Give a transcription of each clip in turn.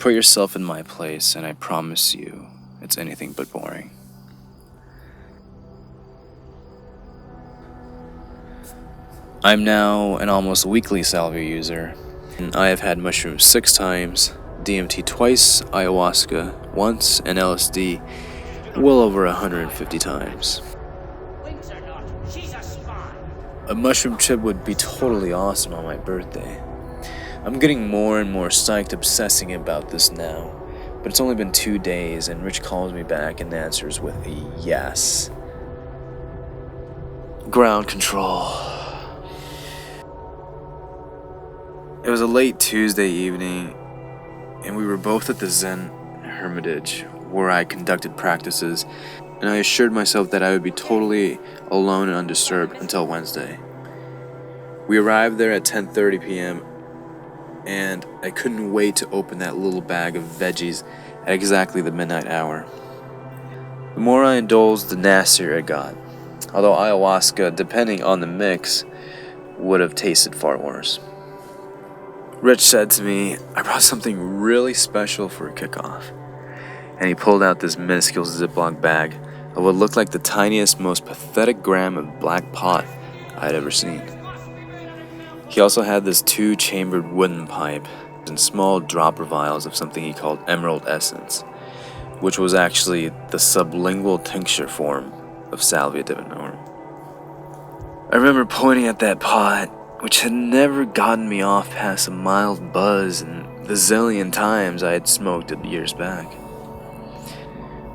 Put yourself in my place, and I promise you, it's anything but boring. I'm now an almost weekly Salvia user, and I have had mushrooms 6 times, DMT twice, ayahuasca once, and LSD well over 150 times. A mushroom trip would be totally awesome on my birthday. I'm getting more and more psyched obsessing about this now, but it's only been 2 days and Rich calls me back and answers with a yes. Ground control. It was a late Tuesday evening, and we were both at the Zen Hermitage where I conducted practices, and I assured myself that I would be totally alone and undisturbed until Wednesday. We arrived there at 10:30 p.m., and I couldn't wait to open that little bag of veggies at exactly the midnight hour. The more I indulged, the nastier it got, although ayahuasca, depending on the mix, would have tasted far worse. Rich said to me, I brought something really special for a kickoff, and he pulled out this minuscule Ziploc bag of what looked like the tiniest, most pathetic gram of black pot I'd ever seen. He also had this 2-chambered wooden pipe and small dropper vials of something he called emerald essence, which was actually the sublingual tincture form of Salvia divinorum. I remember pointing at that pot, which had never gotten me off past a mild buzz in the zillion times I had smoked it years back.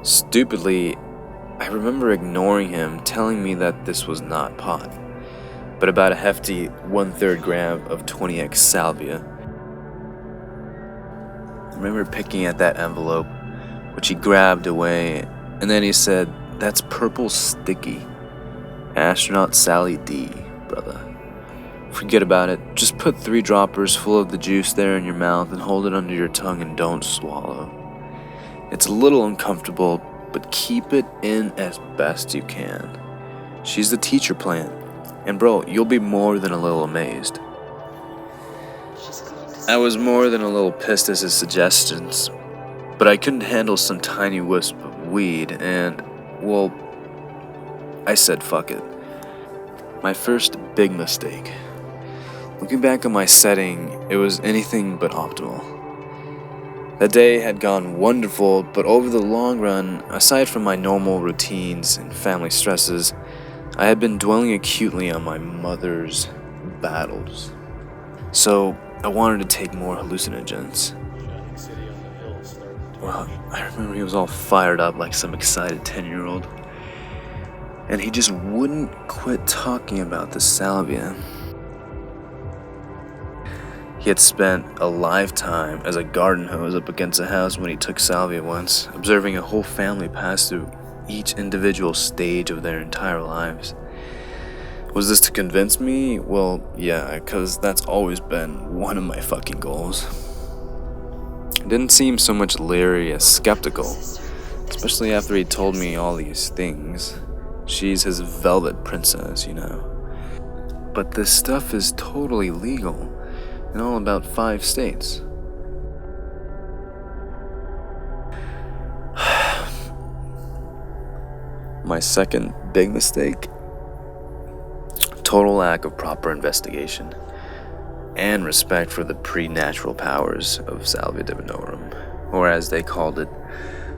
Stupidly, I remember ignoring him, telling me that this was not pot, but about a hefty 1/3 gram of 20x salvia. I remember picking at that envelope, which he grabbed away, and then he said, "That's purple sticky. Astronaut Sally D, brother. Forget about it. Just put 3 droppers full of the juice there in your mouth and hold it under your tongue and don't swallow. It's a little uncomfortable, but keep it in as best you can. She's the teacher plant. And bro, you'll be more than a little amazed." I was more than a little pissed at his suggestions, but I couldn't handle some tiny wisp of weed and, well, I said fuck it. My first big mistake. Looking back on my setting, it was anything but optimal. The day had gone wonderful, but over the long run, aside from my normal routines and family stresses, I had been dwelling acutely on my mother's battles. So I wanted to take more hallucinogens. Well, I remember he was all fired up like some excited 10-year-old. And he just wouldn't quit talking about the salvia. He had spent a lifetime as a garden hose up against a house when he took salvia once, observing a whole family pass through each individual stage of their entire lives. Was this to convince me? Well, yeah, because that's always been one of my fucking goals. It didn't seem so much leery as skeptical, especially after he told me all these things. She's his velvet princess, you know. But this stuff is totally legal in all about 5 states. My second big mistake? Total lack of proper investigation and respect for the preternatural powers of Salvia divinorum, or as they called it,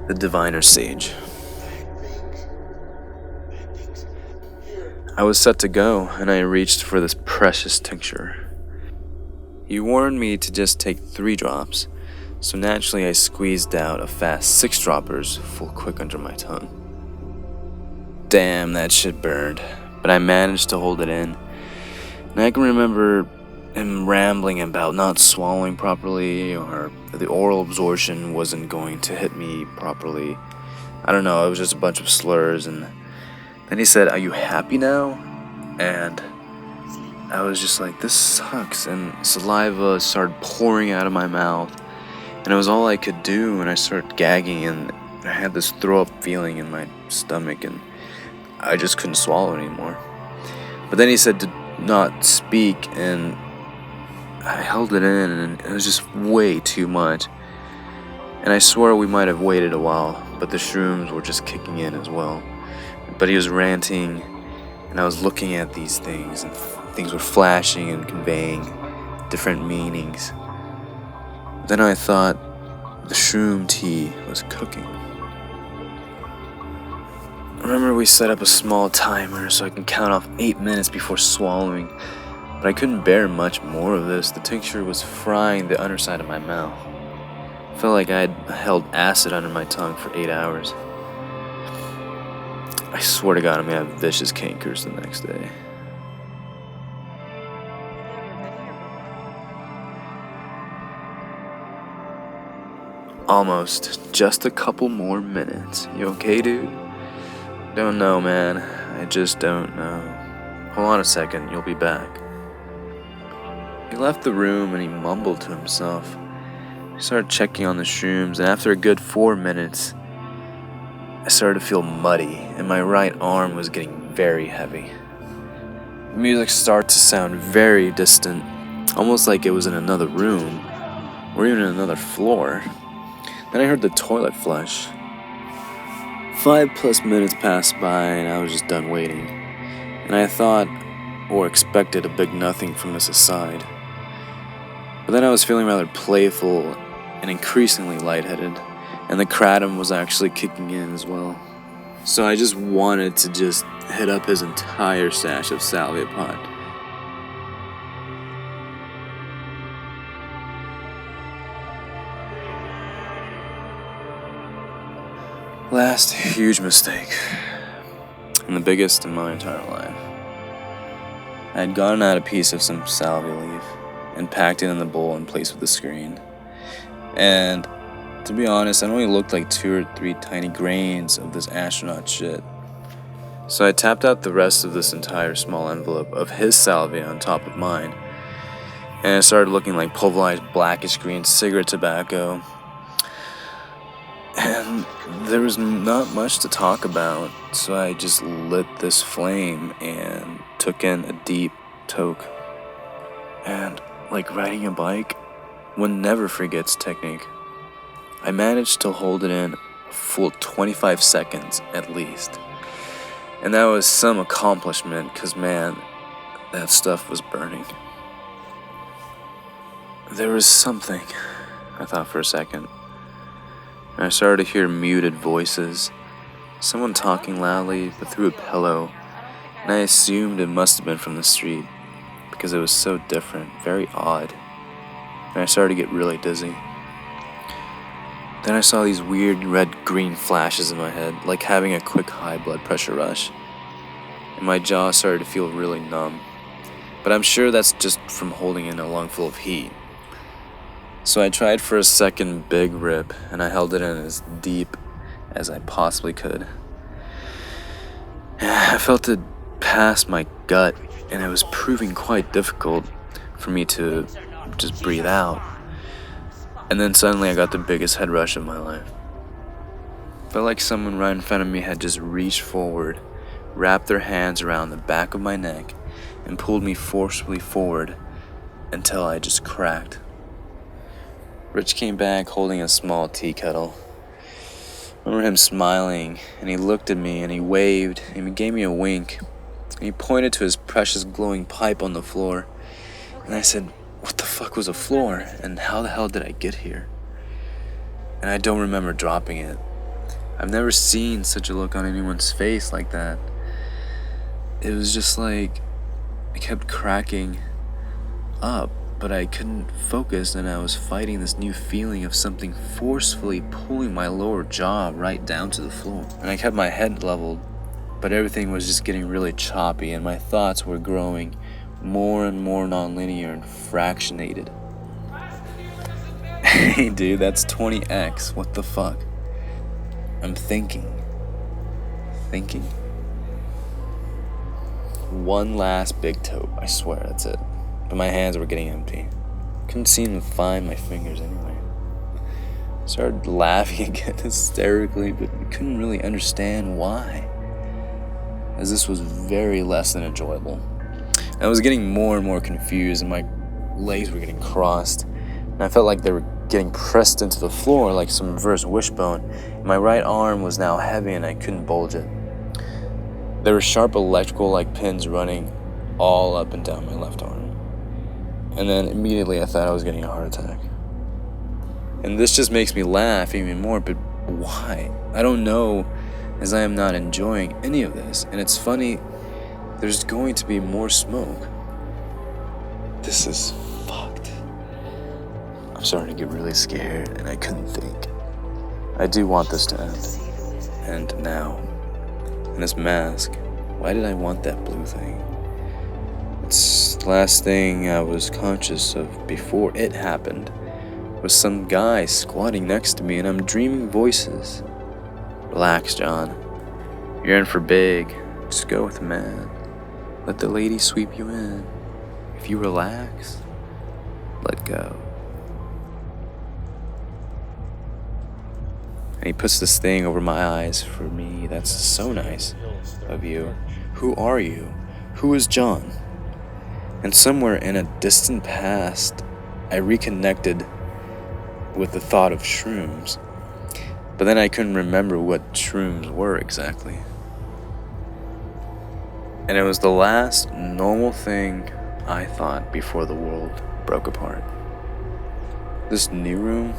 the diviner sage. I was set to go, and I reached for this precious tincture. He warned me to just take 3 drops, so naturally I squeezed out a fast 6 droppers full quick under my tongue. Damn, that shit burned, but I managed to hold it in. And I can remember him rambling about not swallowing properly, or the oral absorption wasn't going to hit me properly. I don't know, it was just a bunch of slurs, and then he said, "Are you happy now?" And I was just like, this sucks, and saliva started pouring out of my mouth, and it was all I could do, and I started gagging, and I had this throw-up feeling in my stomach, and I just couldn't swallow anymore. But then he said to not speak, and I held it in, and it was just way too much. And I swore we might have waited a while, but the shrooms were just kicking in as well. But he was ranting, and I was looking at these things, and things were flashing and conveying different meanings. Then I thought the shroom tea was cooking. Remember, we set up a small timer so I can count off 8 minutes before swallowing, but I couldn't bear much more of this. The tincture was frying the underside of my mouth. I felt like I had held acid under my tongue for 8 hours. I swear to God, I'm gonna have vicious cankers the next day. Almost. Just a couple more minutes. You okay, dude? Don't know, man. I just don't know. Hold on a second, you'll be back. He left the room and he mumbled to himself. I started checking on the shrooms, and after a good 4 minutes, I started to feel muddy, and my right arm was getting very heavy. The music started to sound very distant, almost like it was in another room, or even another floor. Then I heard the toilet flush. 5+ minutes passed by, and I was just done waiting. And I thought, or expected, a big nothing from this aside. But then I was feeling rather playful and increasingly lightheaded, and the kratom was actually kicking in as well. So I just wanted to just hit up his entire stash of Salvia pot. Last huge mistake, and the biggest in my entire life. I had gotten out a piece of some salvia leaf and packed it in the bowl in place of the screen. And to be honest, it only looked like 2 or 3 tiny grains of this astronaut shit. So I tapped out the rest of this entire small envelope of his salvia on top of mine, and it started looking like pulverized blackish green cigarette tobacco. And there was not much to talk about, so I just lit this flame and took in a deep toke. And like riding a bike, one never forgets technique. I managed to hold it in a full 25 seconds at least. And that was some accomplishment, because man, that stuff was burning. There was something, I thought for a second. And I started to hear muted voices, someone talking loudly but through a pillow, and I assumed it must have been from the street because it was so different, very odd, and I started to get really dizzy. Then I saw these weird red-green flashes in my head, like having a quick high blood pressure rush, and my jaw started to feel really numb, but I'm sure that's just from holding in a lung full of heat. So I tried for a second big rip, and I held it in as deep as I possibly could. I felt it pass my gut, and it was proving quite difficult for me to just breathe out. And then suddenly I got the biggest head rush of my life. Felt like someone right in front of me had just reached forward, wrapped their hands around the back of my neck, and pulled me forcefully forward until I just cracked. Rich came back holding a small tea kettle. I remember him smiling, and he looked at me, and he waved, and he gave me a wink, and he pointed to his precious glowing pipe on the floor. And I said, "What the fuck was a floor, and how the hell did I get here?" And I don't remember dropping it. I've never seen such a look on anyone's face like that. It was just like I kept cracking up, but I couldn't focus, and I was fighting this new feeling of something forcefully pulling my lower jaw right down to the floor. And I kept my head leveled, but everything was just getting really choppy, and my thoughts were growing more and more nonlinear and fractionated. Hey dude, that's 20x, what the fuck? I'm thinking. One last big toke, I swear that's it. But my hands were getting empty. Couldn't seem to find my fingers anyway. Started laughing again hysterically, but couldn't really understand why, as this was very less than enjoyable. I was getting more and more confused, and my legs were getting crossed, and I felt like they were getting pressed into the floor like some reverse wishbone. My right arm was now heavy and I couldn't bulge it. There were sharp electrical-like pins running all up and down my left arm. And then immediately I thought I was getting a heart attack. And this just makes me laugh even more, but why? I don't know, as I am not enjoying any of this. And it's funny, there's going to be more smoke. This is fucked. I'm starting to get really scared and I couldn't think. I do want this to end. And now. And this mask. Why did I want that blue thing? It's the last thing I was conscious of before it happened. Was some guy squatting next to me and I'm dreaming voices. Relax, John. You're in for big. Just go with the man. Let the lady sweep you in. If you relax, let go. And he puts this thing over my eyes for me. That's so nice of you. Who are you? Who is John? And somewhere in a distant past, I reconnected with the thought of shrooms. But then I couldn't remember what shrooms were exactly. And it was the last normal thing I thought before the world broke apart. This new room,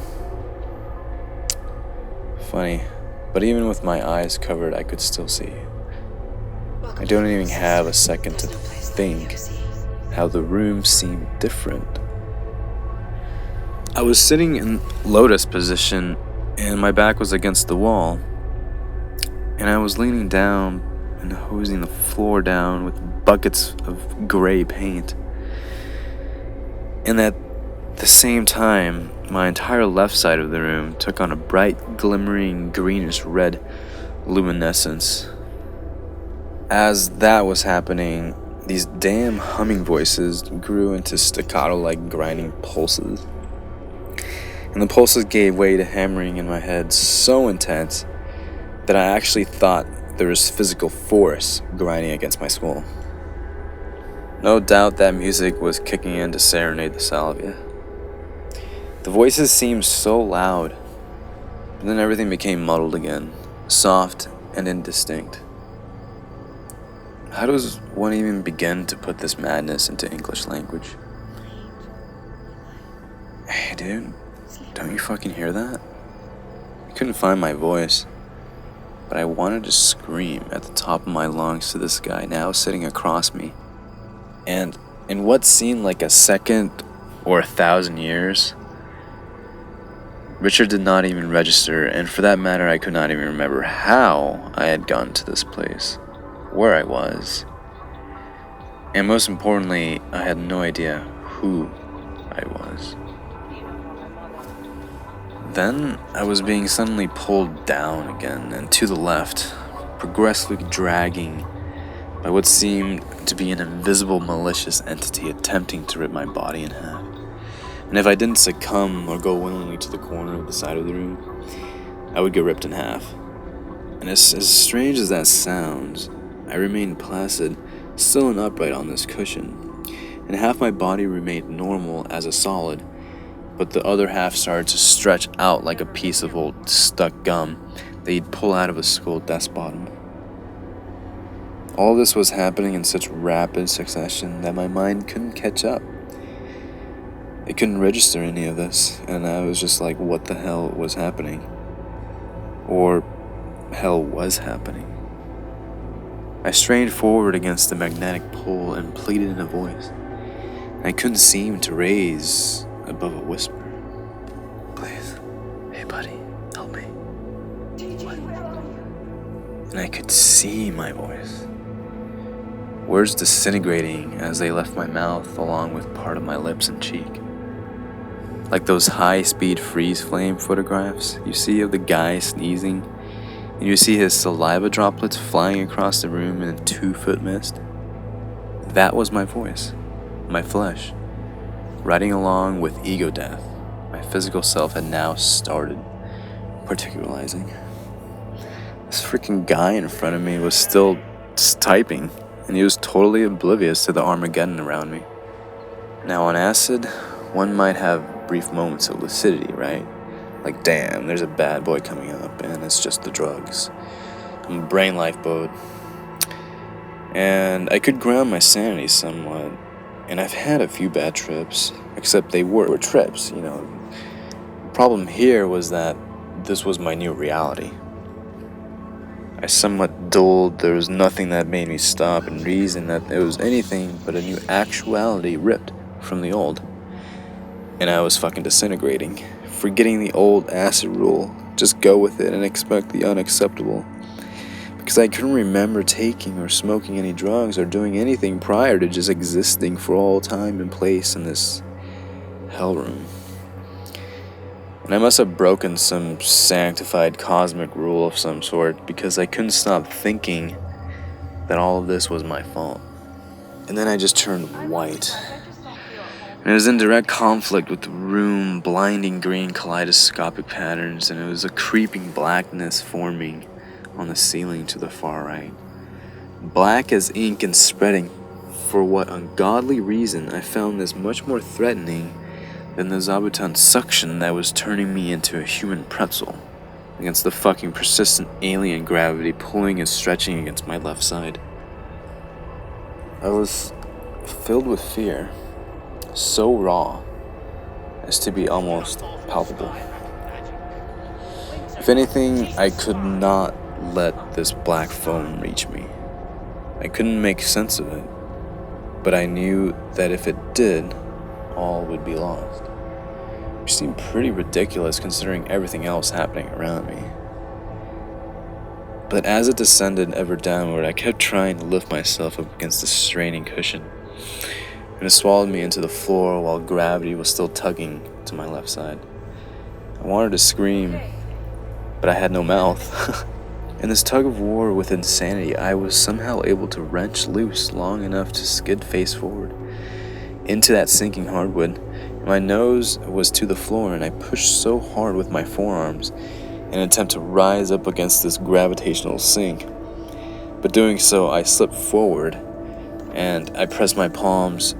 funny, but even with my eyes covered, I could still see. I don't even have a second to think how the room seemed different. I was sitting in lotus position and my back was against the wall, and I was leaning down and hosing the floor down with buckets of gray paint. And at the same time, my entire left side of the room took on a bright, glimmering, greenish red luminescence. As that was happening, these damn humming voices grew into staccato-like grinding pulses. And the pulses gave way to hammering in my head so intense that I actually thought there was physical force grinding against my skull. No doubt that music was kicking in to serenade the Salvia. The voices seemed so loud, but then everything became muddled again, soft and indistinct. How does one even begin to put this madness into English language? Hey dude, don't you fucking hear that? I couldn't find my voice, but I wanted to scream at the top of my lungs to this guy now sitting across me. And in what seemed like a second or 1,000 years, Richard did not even register, and for that matter, I could not even remember how I had gotten to this place, where I was, and most importantly, I had no idea who I was. Then I was being suddenly pulled down again and to the left, progressively dragging by what seemed to be an invisible malicious entity attempting to rip my body in half. And if I didn't succumb or go willingly to the corner of the side of the room, I would get ripped in half. And as strange as that sounds, I remained placid, still and upright on this cushion, and half my body remained normal as a solid, but the other half started to stretch out like a piece of old stuck gum that you'd pull out of a school desk bottom. All this was happening in such rapid succession that my mind couldn't catch up. It couldn't register any of this, and I was just like, what the hell was happening? Or hell was happening. I strained forward against the magnetic pull and pleaded in a voice. I couldn't seem to raise above a whisper. Please, hey buddy, help me. What? And I could see my voice. Words disintegrating as they left my mouth along with part of my lips and cheek. Like those high-speed freeze flame photographs you see of the guy sneezing, and you see his saliva droplets flying across the room in a 2-foot mist. That was my voice, my flesh, riding along with ego death. My physical self had now started particularizing. This freaking guy in front of me was still typing, and he was totally oblivious to the Armageddon around me. Now on acid, one might have brief moments of lucidity, right? Like, damn, there's a bad boy coming up, and it's just the drugs. I'm a brain lifeboat. And I could ground my sanity somewhat. And I've had a few bad trips, except they were trips, you know. The problem here was that this was my new reality. I somewhat dulled. There was nothing that made me stop and reason that it was anything but a new actuality ripped from the old. And I was fucking disintegrating, forgetting the old acid rule. Just go with it and expect the unacceptable. Because I couldn't remember taking or smoking any drugs or doing anything prior to just existing for all time and place in this hell room. And I must have broken some sanctified cosmic rule of some sort, because I couldn't stop thinking that all of this was my fault. And then I just turned white. And it was in direct conflict with the room, blinding green kaleidoscopic patterns, and it was a creeping blackness forming on the ceiling to the far right. Black as ink and spreading. For what ungodly reason, I found this much more threatening than the Zabuton suction that was turning me into a human pretzel against the fucking persistent alien gravity pulling and stretching against my left side. I was filled with fear, so raw as to be almost palpable. If anything, I could not let this black foam reach me. I couldn't make sense of it, but I knew that if it did, all would be lost. Which seemed pretty ridiculous considering everything else happening around me. But as it descended ever downward, I kept trying to lift myself up against the straining cushion, and it swallowed me into the floor while gravity was still tugging to my left side. I wanted to scream, but I had no mouth. In this tug of war with insanity, I was somehow able to wrench loose long enough to skid face forward into that sinking hardwood. My nose was to the floor, and I pushed so hard with my forearms in an attempt to rise up against this gravitational sink. But doing so, I slipped forward, and I pressed my palms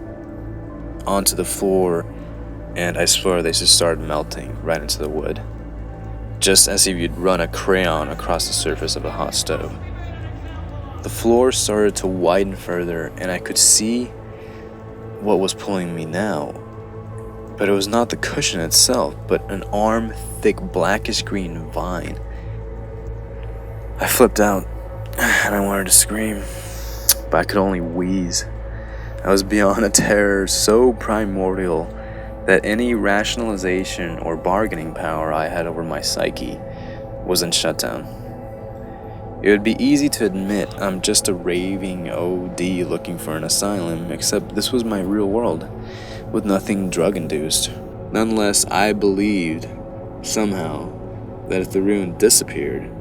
onto the floor, and I swear they just started melting right into the wood, just as if you'd run a crayon across the surface of a hot stove. The floor started to widen further, and I could see what was pulling me now. But it was not the cushion itself, but an arm-thick blackish-green vine. I flipped out, and I wanted to scream, but I could only wheeze. I was beyond a terror so primordial that any rationalization or bargaining power I had over my psyche was in shutdown. It would be easy to admit I'm just a raving OD looking for an asylum, except this was my real world, with nothing drug-induced. Nonetheless, I believed, somehow, that if the ruin disappeared,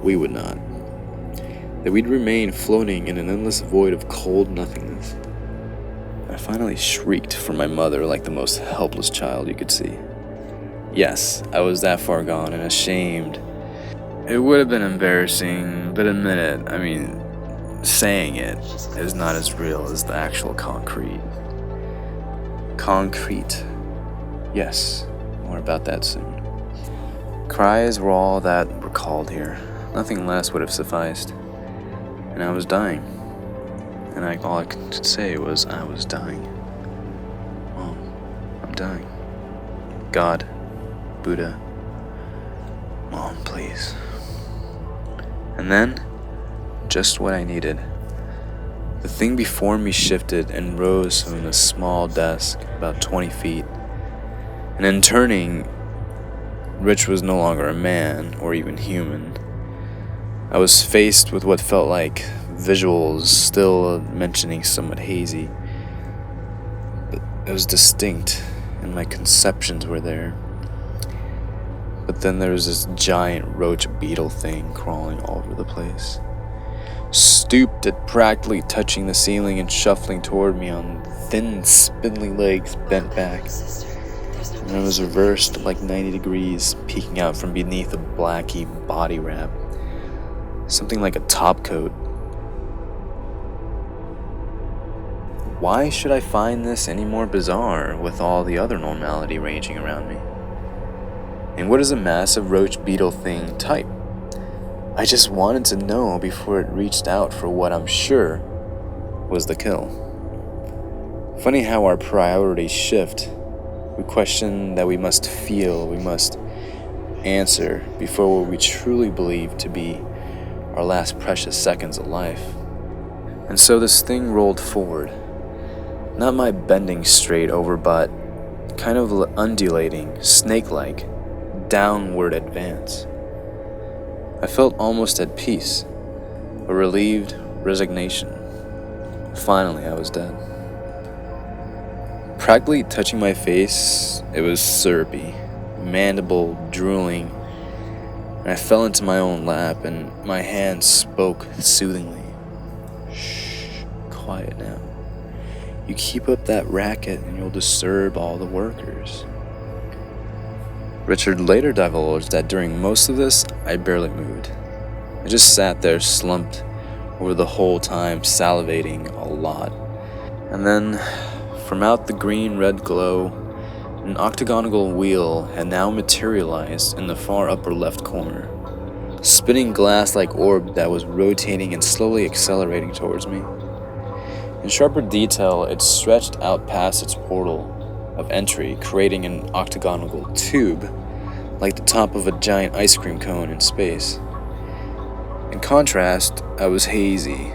we would not. That we'd remain floating in an endless void of cold nothingness. I finally shrieked for my mother like the most helpless child you could see. Yes, I was that far gone and ashamed. It would have been embarrassing, but admit it, saying it is not as real as the actual concrete. Concrete. Yes, more about that soon. Cries were all that were called here. Nothing less would have sufficed. And I was dying. And all I could say was, I was dying. Mom, I'm dying. God, Buddha, Mom, please. And then, just what I needed. The thing before me shifted and rose from a small desk about 20 feet. And in turning, Rich was no longer a man or even human. I was faced with what felt like visuals, still mentioning somewhat hazy. But it was distinct, and my conceptions were there. But then there was this giant roach beetle thing crawling all over the place. Stooped at practically touching the ceiling and shuffling toward me on thin, spindly legs bent back. And it was reversed like 90 degrees, peeking out from beneath a blacky body wrap. Something like a top coat. Why should I find this any more bizarre with all the other normality raging around me? And what is a massive roach beetle thing type? I just wanted to know before it reached out for what I'm sure was the kill. Funny how our priorities shift. We question that we must feel, we must answer before what we truly believe to be our last precious seconds of life. And so this thing rolled forward. Not my bending straight over, but kind of undulating, snake-like, downward advance. I felt almost at peace, a relieved resignation. Finally, I was dead. Practically touching my face, it was syrupy, mandible drooling, and I fell into my own lap, and my hand spoke soothingly. Shh, quiet now. You keep up that racket and you'll disturb all the workers. Richard later divulged that during most of this, I barely moved. I just sat there slumped over the whole time, salivating a lot. And then, from out the green-red glow, an octagonal wheel had now materialized in the far upper left corner. Spinning glass-like orb that was rotating and slowly accelerating towards me. In sharper detail, it stretched out past its portal of entry, creating an octagonal tube, like the top of a giant ice cream cone in space. In contrast, I was hazy,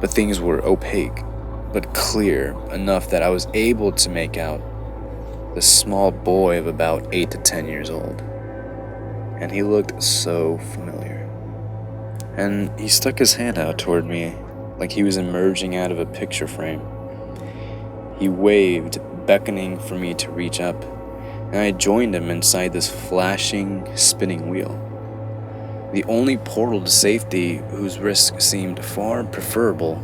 but things were opaque, but clear enough that I was able to make out the small boy of about 8 to 10 years old. And he looked so familiar. And he stuck his hand out toward me like he was emerging out of a picture frame. He waved, beckoning for me to reach up, and I joined him inside this flashing, spinning wheel. The only portal to safety whose risk seemed far preferable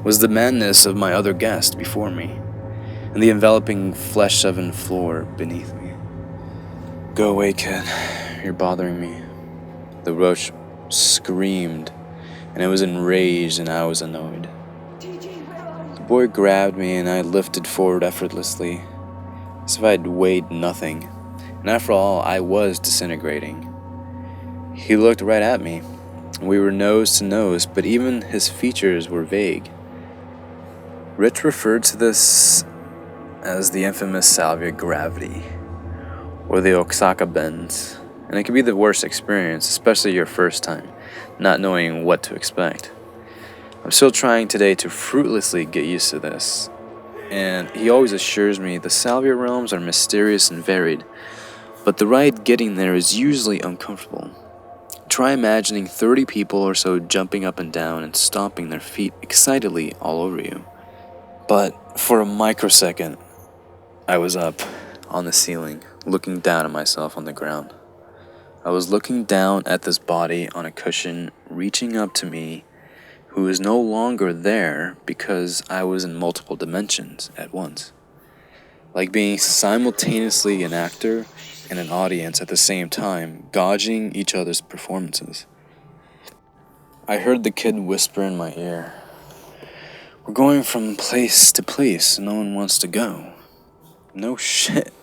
was the madness of my other guest before me, and the enveloping flesh-oven floor beneath me. Go away, kid. You're bothering me. The roach screamed, and I was enraged and I was annoyed. The boy grabbed me and I lifted forward effortlessly, as if I had weighed nothing, and after all, I was disintegrating. He looked right at me. We were nose to nose, but even his features were vague. Rich referred to this as the infamous Salvia gravity, or the Oaxaca bends, and it can be the worst experience, especially your first time, not knowing what to expect. I'm still trying today to fruitlessly get used to this, and he always assures me the Salvia realms are mysterious and varied, but the ride getting there is usually uncomfortable. Try imagining 30 people or so jumping up and down and stomping their feet excitedly all over you. But for a microsecond, I was up on the ceiling, looking down at myself on the ground. I was looking down at this body on a cushion, reaching up to me, who is no longer there because I was in multiple dimensions at once. Like being simultaneously an actor and an audience at the same time, gauging each other's performances. I heard the kid whisper in my ear, "We're going from place to place no one wants to go." No shit.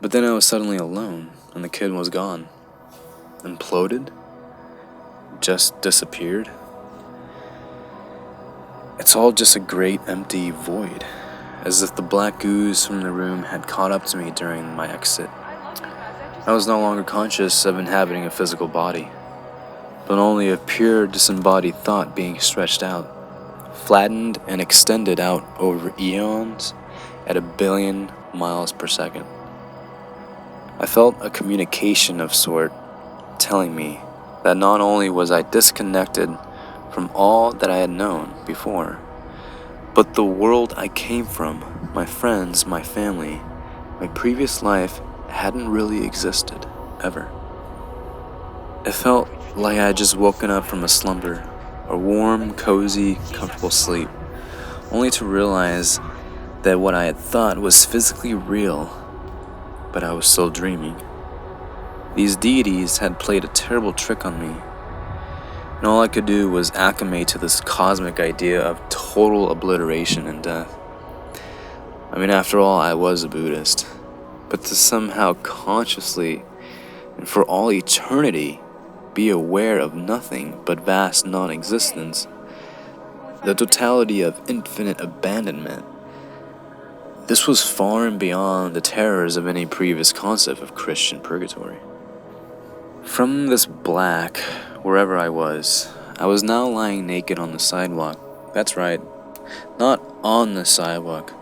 But then I was suddenly alone, and the kid was gone. Imploded? Just disappeared? It's all just a great empty void, as if the black ooze from the room had caught up to me during my exit. I was no longer conscious of inhabiting a physical body, but only a pure disembodied thought being stretched out, flattened and extended out over eons at 1 billion miles per second. I felt a communication of sort telling me that not only was I disconnected from all that I had known before, but the world I came from, my friends, my family, my previous life hadn't really existed, ever. It felt like I had just woken up from a slumber, a warm, cozy, comfortable sleep, only to realize that what I had thought was physically real, but I was still dreaming. These deities had played a terrible trick on me. and all I could do was acclimate to this cosmic idea of total obliteration and death. I mean, after all, I was a Buddhist, but to somehow consciously and for all eternity be aware of nothing but vast non-existence, the totality of infinite abandonment, this was far and beyond the terrors of any previous concept of Christian purgatory. From this black, wherever I was now lying naked on the sidewalk. That's right, not on the sidewalk,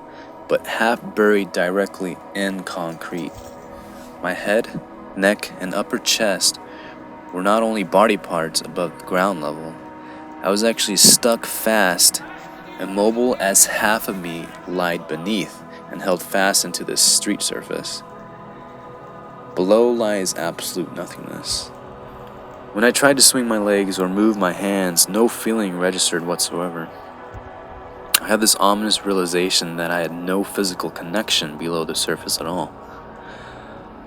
but half buried directly in concrete. My head, neck, and upper chest were not only body parts above ground level, I was actually stuck fast, immobile as half of me lied beneath and held fast into the street surface. Below lies absolute nothingness. When I tried to swing my legs or move my hands, no feeling registered whatsoever. I had this ominous realization that I had no physical connection below the surface at all.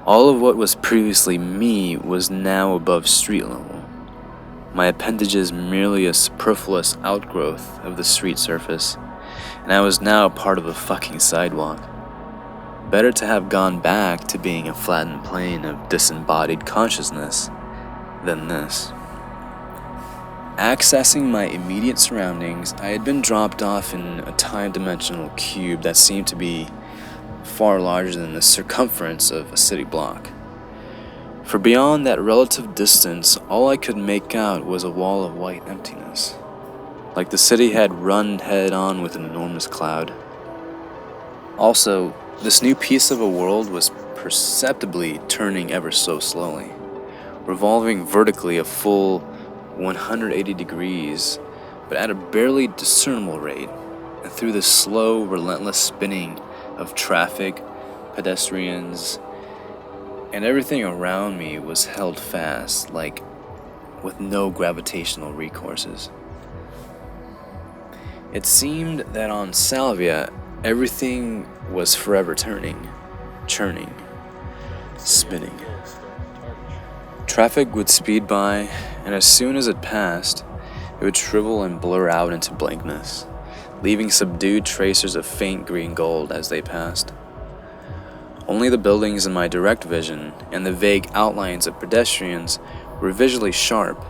All of what was previously me was now above street level. My appendages merely a superfluous outgrowth of the street surface, and I was now part of a fucking sidewalk. Better to have gone back to being a flattened plane of disembodied consciousness than this. Accessing my immediate surroundings, I had been dropped off in a time-dimensional cube that seemed to be far larger than the circumference of a city block. For beyond that relative distance, all I could make out was a wall of white emptiness, like the city had run head-on with an enormous cloud. Also, this new piece of a world was perceptibly turning ever so slowly, revolving vertically a full 180 degrees, but at a barely discernible rate, and through the slow, relentless spinning of traffic, pedestrians, and everything around me was held fast, like with no gravitational recourses. It seemed that on Salvia, everything was forever turning, churning, spinning. Traffic would speed by, and as soon as it passed, it would shrivel and blur out into blankness, leaving subdued tracers of faint green gold as they passed. Only the buildings in my direct vision and the vague outlines of pedestrians were visually sharp.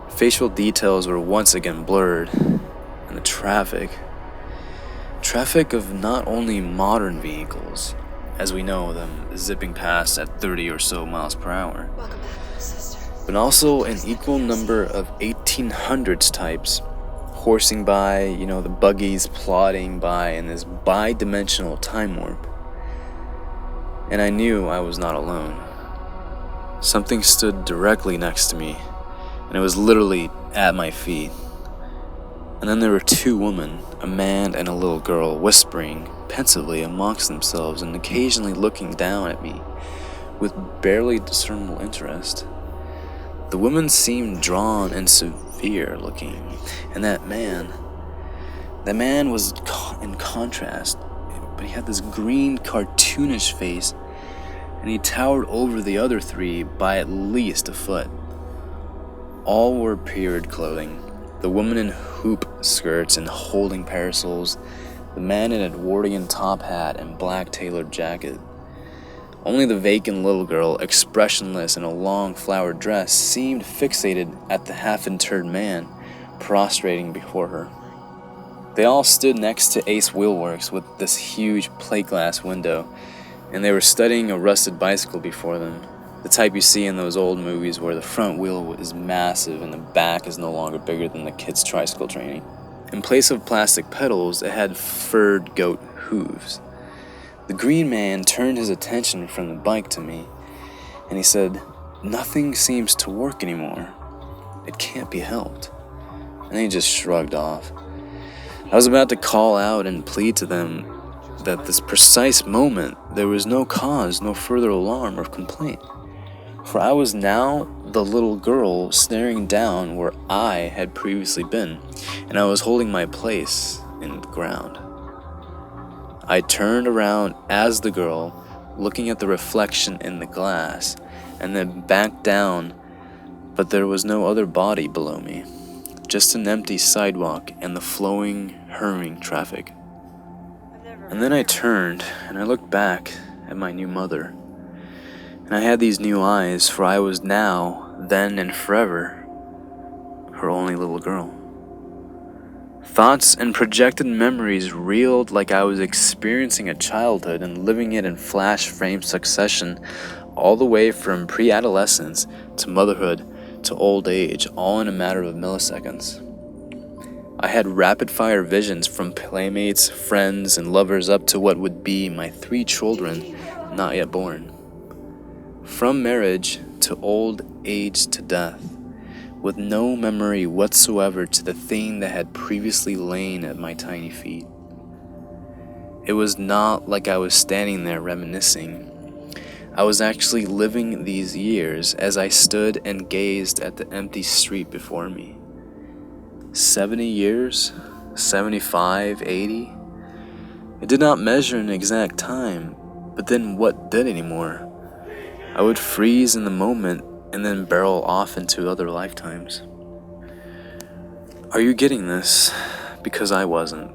Facial details were once again blurred, and the traffic of not only modern vehicles, as we know them zipping past at 30 or so miles per hour, but also an equal number of 1800s types horsing by, the buggies plodding by in this bi-dimensional time warp. And I knew I was not alone. Something stood directly next to me, and it was literally at my feet. And then there were two women, a man and a little girl, whispering pensively amongst themselves and occasionally looking down at me with barely discernible interest. The women seemed drawn and severe looking, and that man was in contrast, but he had this green cartoonish face, and he towered over the other three by at least a foot. All wore period clothing, the woman in hoop skirts and holding parasols, the man in Edwardian top hat and black tailored jacket. Only the vacant little girl, expressionless in a long flowered dress, seemed fixated at the half-interred man prostrating before her. They all stood next to Ace Wheelworks with this huge plate glass window, and they were studying a rusted bicycle before them, the type you see in those old movies where the front wheel is massive and the back is no longer bigger than the kid's tricycle training. In place of plastic pedals, it had furred goat hooves. The green man turned his attention from the bike to me, and he said, "Nothing seems to work anymore. It can't be helped." And then he just shrugged off. I was about to call out and plead to them that this precise moment there was no cause, no further alarm or complaint. For I was now the little girl staring down where I had previously been, and I was holding my place in the ground. I turned around as the girl, looking at the reflection in the glass, and then backed down, but there was no other body below me. just an empty sidewalk and the flowing, hurrying traffic. And then I turned and I looked back at my new mother. And I had these new eyes, for I was now, then and forever, her only little girl. Thoughts and projected memories reeled like I was experiencing a childhood and living it in flash frame succession, all the way from pre-adolescence to motherhood to old age, all in a matter of milliseconds. I had rapid-fire visions from playmates, friends, and lovers up to what would be my 3 children not yet born. From marriage to old age to death, with no memory whatsoever to the thing that had previously lain at my tiny feet. It was not like I was standing there reminiscing. I was actually living these years as I stood and gazed at the empty street before me. 70 years? 75? 80? It did not measure an exact time, but then what did anymore? I would freeze in the moment and then barrel off into other lifetimes. Are you getting this? Because I wasn't.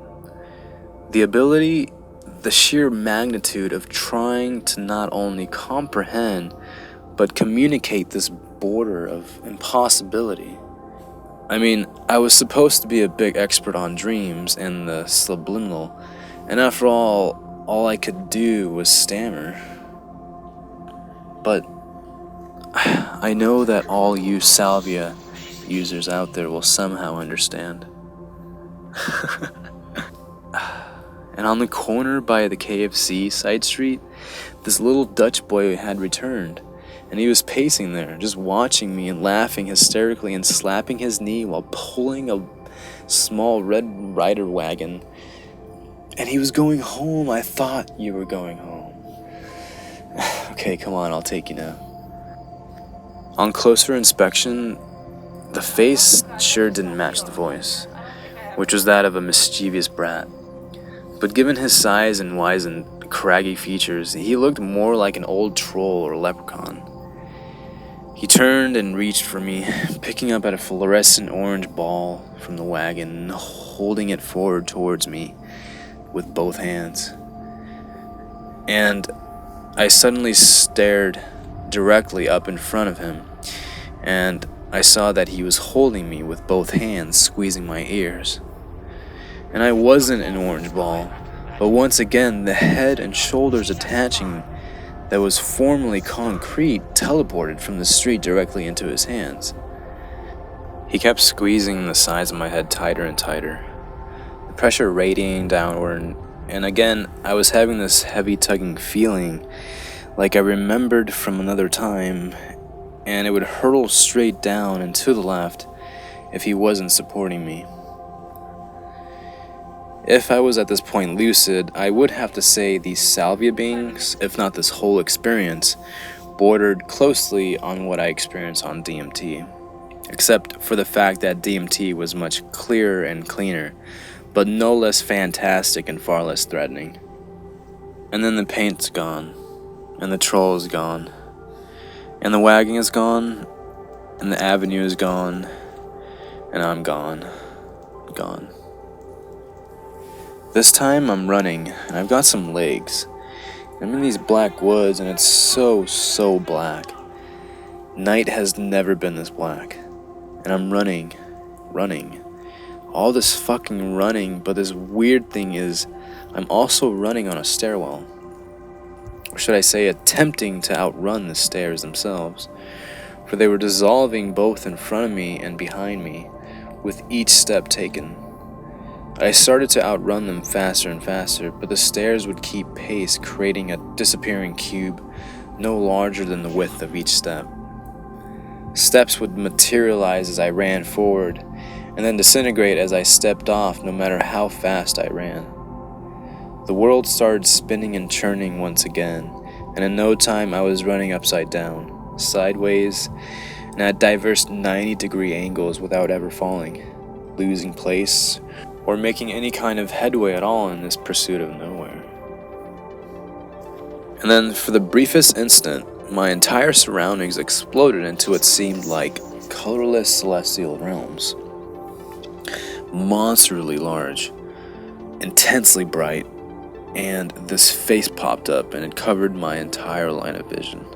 The ability, the sheer magnitude of trying to not only comprehend, but communicate this border of impossibility. I mean, I was supposed to be a big expert on dreams and the subliminal, and after all I could do was stammer. But I know that all you Salvia users out there will somehow understand. And on the corner by the KFC side street, this little Dutch boy had returned, and he was pacing there, just watching me and laughing hysterically and slapping his knee while pulling a small Red Ryder wagon. And he was going home. I thought you were going home. Okay, come on, I'll take you now. On closer inspection, the face sure didn't match the voice, which was that of a mischievous brat. But given his size and wizened, craggy features, he looked more like an old troll or leprechaun. He turned and reached for me, picking up at a fluorescent orange ball from the wagon and holding it forward towards me with both hands. And I suddenly stared directly up in front of him, and I saw that he was holding me with both hands, squeezing my ears. And I wasn't an orange ball, but once again the head and shoulders attaching that was formerly concrete teleported from the street directly into his hands. He kept squeezing the sides of my head tighter and tighter, the pressure radiating downward, and again I was having this heavy tugging feeling like I remembered from another time, and it would hurtle straight down and to the left if he wasn't supporting me. If I was at this point lucid, I would have to say these Salvia beings, if not this whole experience, bordered closely on what I experienced on DMT, except for the fact that DMT was much clearer and cleaner, but no less fantastic and far less threatening. And then the paint's gone, and the troll is gone, and the wagon is gone, and the avenue is gone, and I'm gone. This time I'm running, and I've got some legs. I'm in these black woods, and it's so black. Night has never been this black. And I'm running. All this fucking running, but this weird thing is, I'm also running on a stairwell. Or should I say, attempting to outrun the stairs themselves. For they were dissolving both in front of me and behind me, with each step taken. I started to outrun them faster and faster, but the stairs would keep pace, creating a disappearing cube no larger than the width of each step. Steps would materialize as I ran forward, and then disintegrate as I stepped off no matter how fast I ran. The world started spinning and churning once again, and in no time I was running upside down, sideways, and at diverse 90-degree angles without ever falling, losing place, or making any kind of headway at all in this pursuit of nowhere. And then, for the briefest instant, my entire surroundings exploded into what seemed like colorless celestial realms. monstrally large, intensely bright, and this face popped up and it covered my entire line of vision.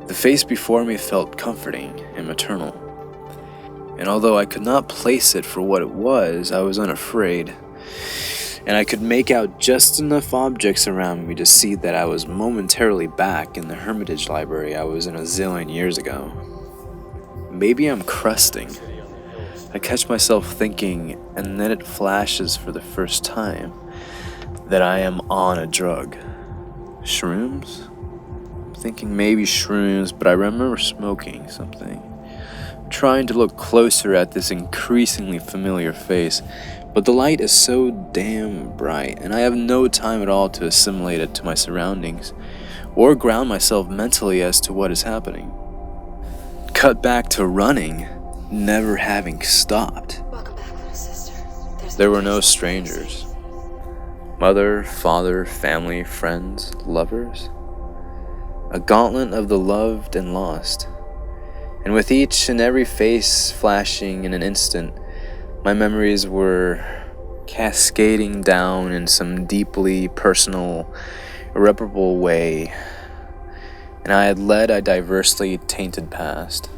The face before me felt comforting and maternal, and although I could not place it for what it was, I was unafraid, and I could make out just enough objects around me to see that I was momentarily back in the Hermitage library I was in a zillion years ago. Maybe I'm crusting. I catch myself thinking, and then it flashes for the first time that I am on a drug. Shrooms? I'm thinking maybe shrooms, but I remember smoking something. Trying to look closer at this increasingly familiar face, but the light is so damn bright, and I have no time at all to assimilate it to my surroundings, or ground myself mentally as to what is happening. Cut back to running, never having stopped. Welcome back, little sister. There were no strangers. Mother, father, family, friends, lovers. A gauntlet of the loved and lost. And with each and every face flashing in an instant, my memories were cascading down in some deeply personal, irreparable way, and I had led a diversely tainted past.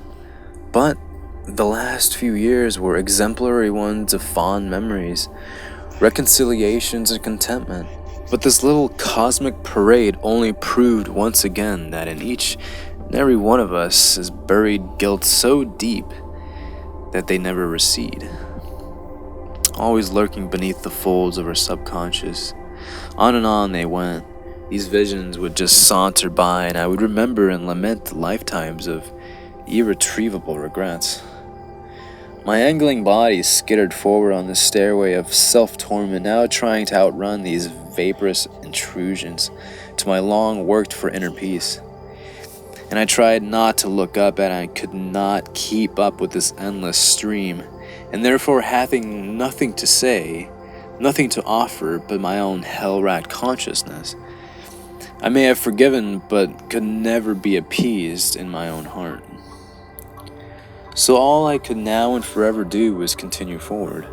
But the last few years were exemplary ones of fond memories, reconciliations, and contentment. But this little cosmic parade only proved once again that in each and every one of us is buried guilt so deep that they never recede, always lurking beneath the folds of our subconscious. On and on they went. These visions would just saunter by, and I would remember and lament the lifetimes of irretrievable regrets. My angling body skittered forward on the stairway of self-torment, now trying to outrun these vaporous intrusions to my long-worked-for inner peace. And I tried not to look up, and I could not keep up with this endless stream, and therefore having nothing to say, nothing to offer but my own hell-racked consciousness. I may have forgiven, but could never be appeased in my own heart. So all I could now and forever do was continue forward,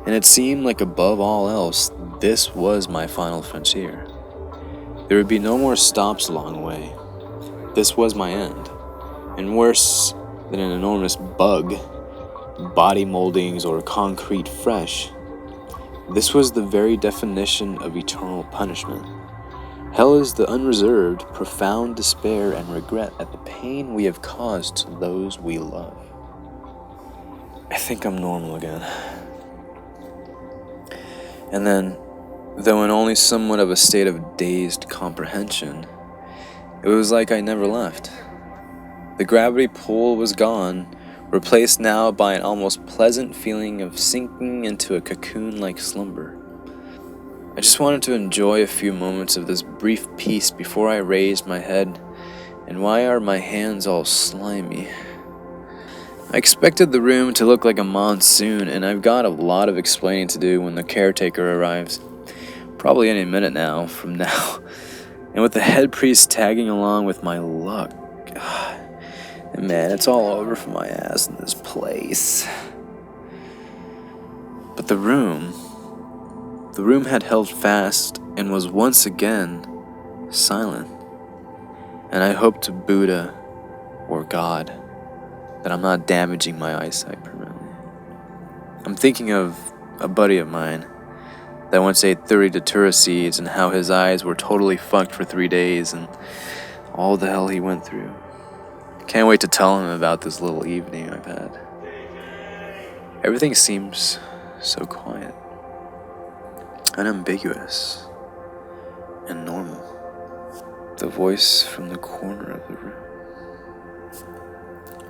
and it seemed like above all else, this was my final frontier. There would be no more stops along the way. This was my end, and worse than an enormous bug, body moldings, or concrete fresh, this was the very definition of eternal punishment. Hell is the unreserved, profound despair and regret at the pain we have caused to those we love. I think I'm normal again. And then, though in only somewhat of a state of dazed comprehension, it was like I never left. The gravity pull was gone, replaced now by an almost pleasant feeling of sinking into a cocoon-like slumber. I just wanted to enjoy a few moments of this brief peace before I raised my head, and why are my hands all slimy? I expected the room to look like a monsoon, and I've got a lot of explaining to do when the caretaker arrives. Probably any minute now, from now. And with the head priest tagging along with my luck. And man, it's all over for my ass in this place. But the room had held fast and was once again silent. And I hope to Buddha or God that I'm not damaging my eyesight permanently. I'm thinking of a buddy of mine that once ate 30 datura seeds and how his eyes were totally fucked for 3 days and all the hell he went through. Can't wait to tell him about this little evening I've had. Everything seems so quiet, unambiguous, and normal. The voice from the corner of the room.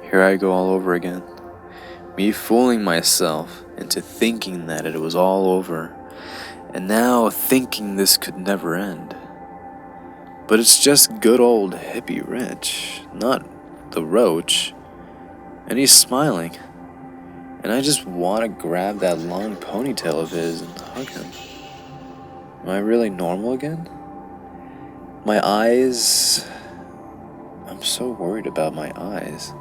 Here I go all over again. Me fooling myself into thinking that it was all over, and now thinking this could never end. But it's just good old hippie Rich, not the roach. And he's smiling. And I just want to grab that long ponytail of his and hug him. Am I really normal again? My eyes... I'm so worried about my eyes.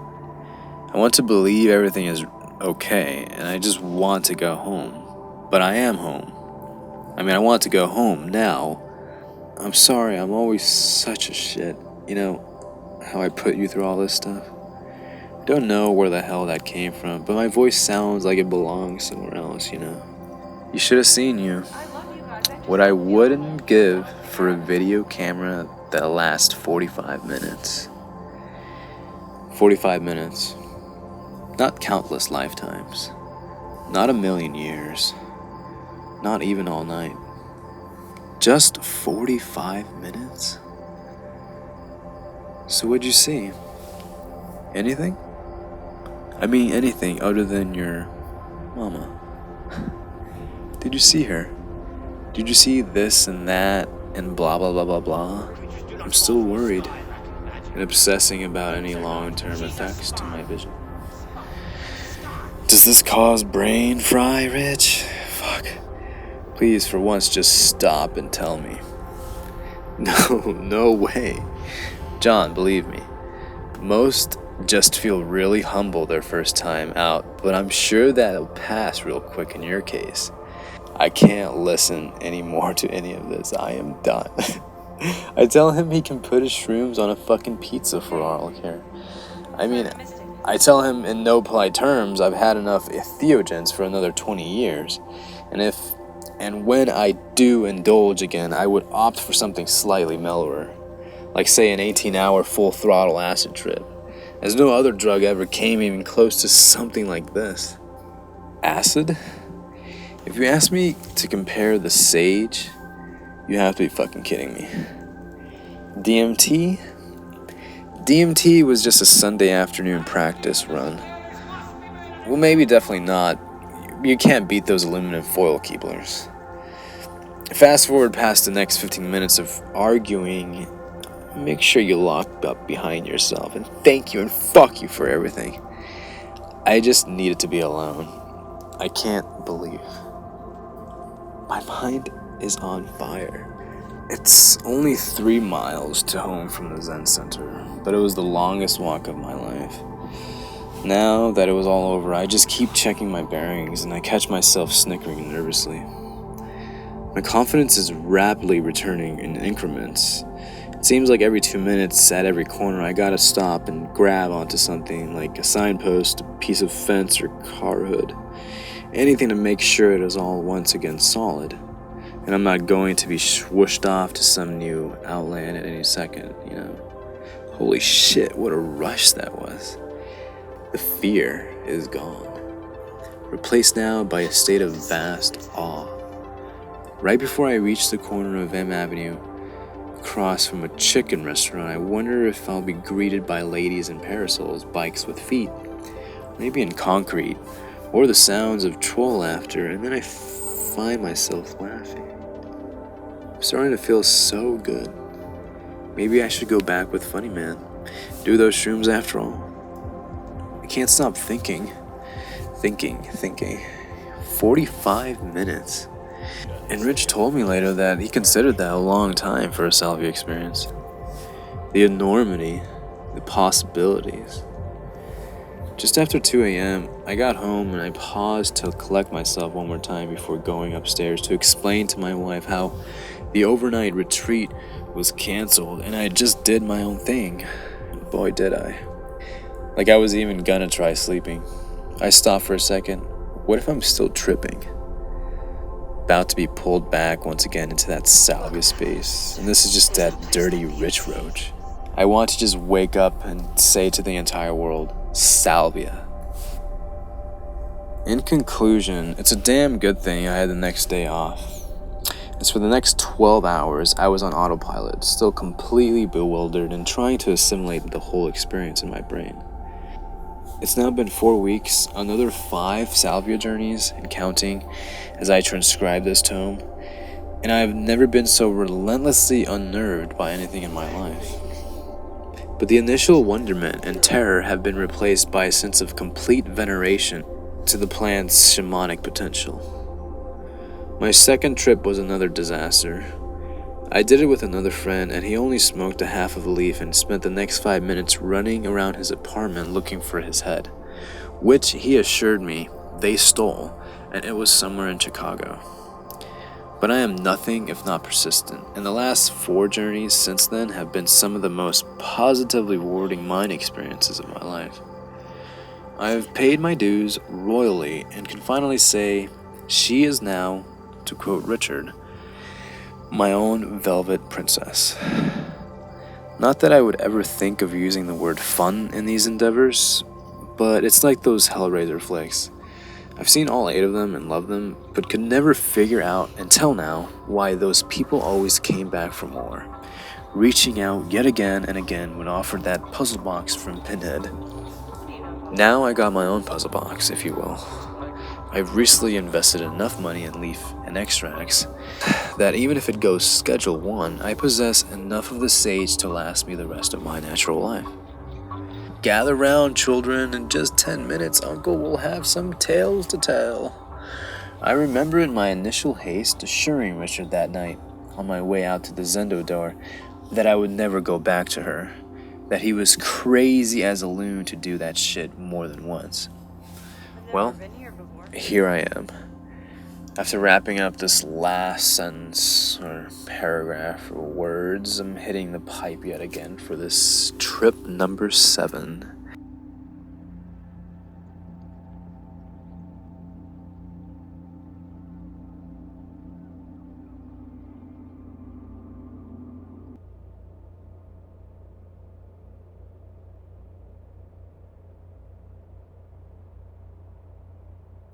I want to believe everything is okay, and I just want to go home. But I am home. I mean, I want to go home now. I'm sorry, I'm always such a shit. You know, how I put you through all this stuff? I don't know where the hell that came from, but my voice sounds like it belongs somewhere else, you know? You should have seen you. What I wouldn't give for a video camera that lasts 45 minutes. 45 minutes. Not countless lifetimes. Not a million years. Not even all night. Just 45 minutes? So what'd you see? Anything? I mean anything other than your mama. Did you see her? Did you see this and that and blah blah blah blah blah? I'm still worried and obsessing about any long-term effects to my vision. Does this cause brain fry, Rich? Fuck. Please, for once, just stop and tell me. No way. John, believe me. Most just feel really humble their first time out, but I'm sure that'll pass real quick in your case. I can't listen anymore to any of this. I am done. I tell him he can put his shrooms on a fucking pizza for all I care. I mean, I tell him in no polite terms I've had enough entheogens for another 20 years. And when I do indulge again, I would opt for something slightly mellower. Like say an 18-hour full throttle acid trip. As no other drug ever came even close to something like this. Acid? If you ask me to compare the sage, you have to be fucking kidding me. DMT? DMT was just a Sunday afternoon practice run. Well, maybe definitely not. You can't beat those aluminum foil keeblers. Fast forward past the next 15 minutes of arguing. Make sure you lock up behind yourself and thank you and fuck you for everything. I just needed to be alone. I can't believe. My mind is on fire. It's only 3 miles to home from the Zen Center, but it was the longest walk of my life. Now that it was all over, I just keep checking my bearings and I catch myself snickering nervously. My confidence is rapidly returning in increments. It seems like every 2 minutes at every corner I gotta stop and grab onto something like a signpost, a piece of fence, or car hood. Anything to make sure it is all once again solid. And I'm not going to be swooshed off to some new outland at any second, you know. Holy shit, what a rush that was. The fear is gone. Replaced now by a state of vast awe. Right before I reach the corner of M Avenue, across from a chicken restaurant, I wonder if I'll be greeted by ladies in parasols, bikes with feet, maybe in concrete, or the sounds of troll laughter, and then I find myself laughing. I'm starting to feel so good. Maybe I should go back with Funny Man, do those shrooms after all. I can't stop thinking. 45 minutes. And Rich told me later that he considered that a long time for a Salvia experience. The enormity, the possibilities. Just after 2 a.m., I got home and I paused to collect myself one more time before going upstairs to explain to my wife how the overnight retreat was canceled and I just did my own thing. Boy, did I. Like I was even gonna try sleeping. I stopped for a second. What if I'm still tripping? About to be pulled back once again into that Salvia space, and this is just that dirty rich roach. I want to just wake up and say to the entire world, Salvia. In conclusion, it's a damn good thing I had the next day off. As for the next 12 hours, I was on autopilot, still completely bewildered and trying to assimilate the whole experience in my brain. It's now been 4 weeks, another 5 Salvia journeys and counting as I transcribe this tome, and I have never been so relentlessly unnerved by anything in my life. But the initial wonderment and terror have been replaced by a sense of complete veneration to the plant's shamanic potential. My second trip was another disaster. I did it with another friend, and he only smoked a half of a leaf and spent the next 5 minutes running around his apartment looking for his head. which he assured me they stole, and it was somewhere in Chicago. But I am nothing if not persistent, and the last 4 journeys since then have been some of the most positively rewarding mind experiences of my life. I have paid my dues royally and can finally say, she is now, to quote Richard, my own velvet princess. Not that I would ever think of using the word fun in these endeavors, but it's like those Hellraiser flicks. I've seen all 8 of them and loved them, but could never figure out until now why those people always came back for more, reaching out yet again and again when offered that puzzle box from Pinhead. Now I got my own puzzle box, if you will. I've recently invested enough money in leaf and extracts that even if it goes Schedule 1, I possess enough of the sage to last me the rest of my natural life. Gather round, children, in just 10 minutes Uncle will have some tales to tell. I remember in my initial haste assuring Richard that night, on my way out to the Zendo door, that I would never go back to her, that he was crazy as a loon to do that shit more than once. Well, here I am. After wrapping up this last sentence, or paragraph, or words, I'm hitting the pipe yet again for this trip number 7.